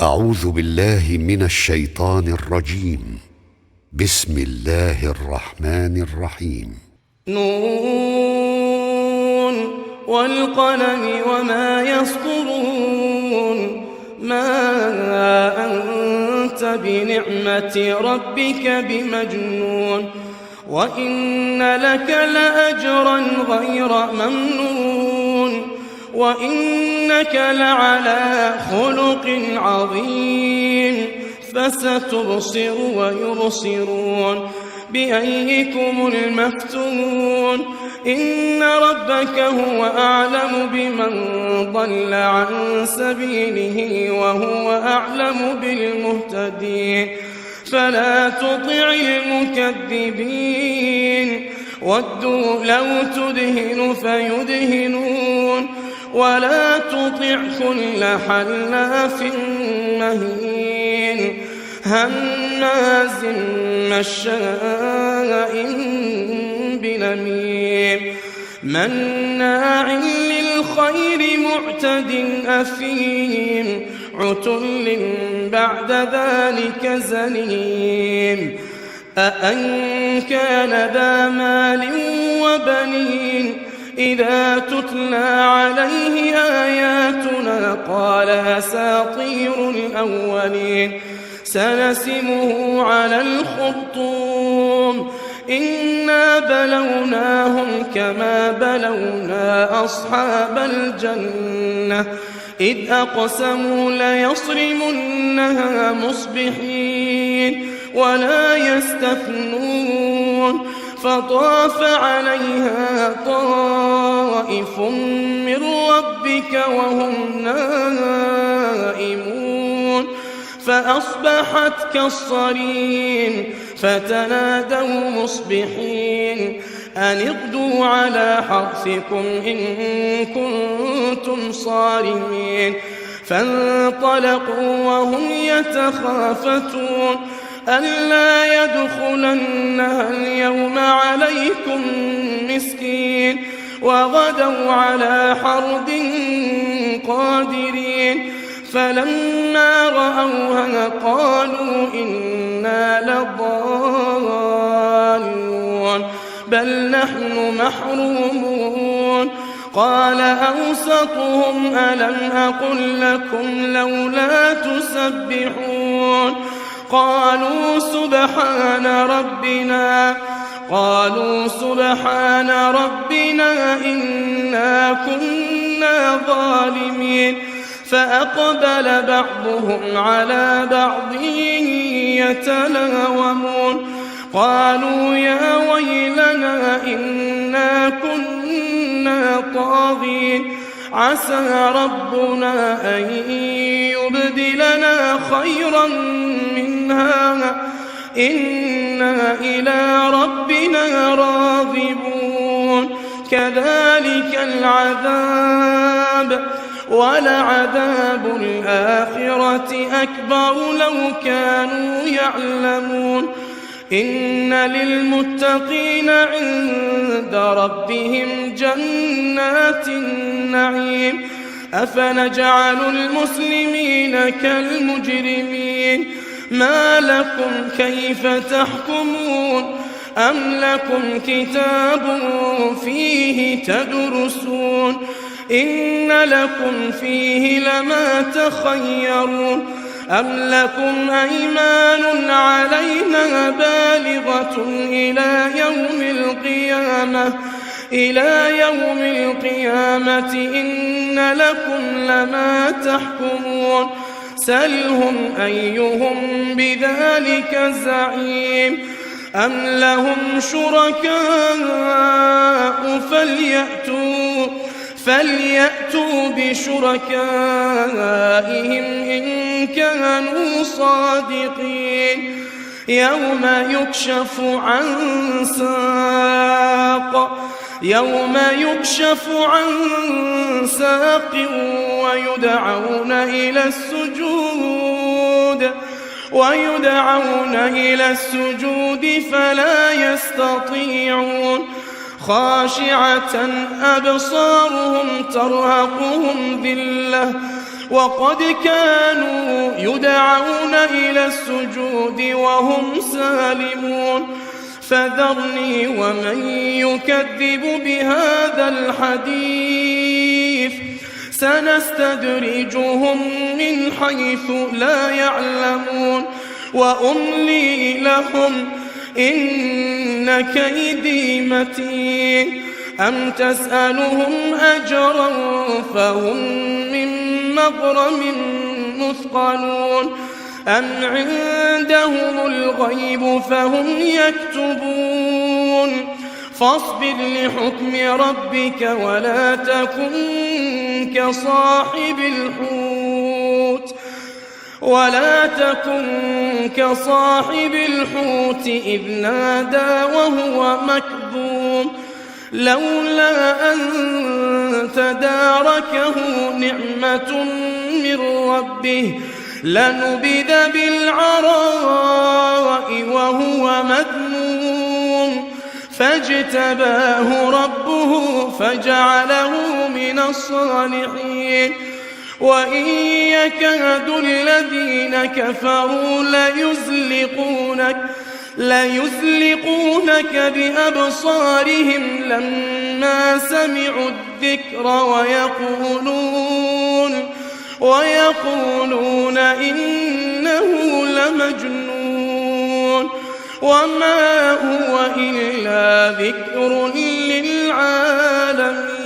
أعوذ بالله من الشيطان الرجيم. بسم الله الرحمن الرحيم. نون والقلم وما يسطرون. ما أنت بنعمة ربك بمجنون. وإن لك لأجرا غير ممنون. وإنك لعلى خلق عظيم. فستبصر ويبصرون بأيكم المفتون. إن ربك هو أعلم بمن ضل عن سبيله وهو أعلم بالمهتدين. فلا تطع المكذبين. ودوا لو تدهن فيدهنون. ولا تطع كل حلاف مهين هماز مشاء بنميم مناع للخير معتد أثيم عتل بعد ذلك زنيم. أأن كان ذا مال وبنين إذا تتلى عليه آياتنا قال أساطير الأولين. سنسمه على الخرطوم. إنا بلوناهم كما بلونا أصحاب الجنة إذ أقسموا ليصرمنها مصبحين ولا يستثنون. فطاف عليها طائف من ربك وهم نائمون فأصبحت كالصريم. فتنادوا مصبحين أن اغدوا على حرثكم إن كنتم صارمين. فانطلقوا وهم يتخافتون ألا يدخلنها اليوم عليكم مسكين. وغدوا على حرد قادرين. فلما رأوها قالوا إنا لضالون بل نحن محرومون. قال أوسطهم ألم أقل لكم لولا تسبحون. قالوا سبحان ربنا إنا كنا ظالمين. فأقبل بعضهم على بعض يتلاومون. قالوا يا ويلنا إنا كنا طاغين. عسى ربنا أن يبدلنا خيرا منها إنا إلى ربنا راغبون. كذلك العذاب ولعذاب الآخرة أكبر لو كانوا يعلمون. إن للمتقين عند ربهم جنات النعيم. أفنجعل المسلمين كالمجرمين. ما لكم كيف تحكمون. أم لكم كتاب فيه تدرسون. إن لكم فيه لما تخيرون. أم لكم أيمان علينا بالغة إلى يوم القيامة إن لكم لما تحكمون. سلهم أيهم بذلك زعيم. أم لهم شركاء فليأتوا بشركائهم إن كانوا صادقين. يوم يكشف عن ساق ويدعون إلى السجود فلا يستطيعون. خاشعة أبصارهم ترهقهم ذلة وقد كانوا يدعون إلى السجود وهم سالمون فذرني ومن يكذب بهذا الحديث سنستدرجهم من حيث لا يعلمون وأملي لهم إن كيدي متين أم تسألهم أجرا فهم من مغرم مثقلون أم عندهم الغيب فهم يكتبون فاصبر لحكم ربك ولا تكن كصاحب الحوت إذ نادى وهو مكظوم لولا أن تداركه نعمة من ربه لنبذ بالعراء وهو مذموم فاجتباه ربه فجعله من الصالحين وإن يكاد الذين كفروا ليزلقونك بأبصارهم لما سمعوا الذكر ويقولون إنه لمجنون وما هو إلا ذكر للعالمين.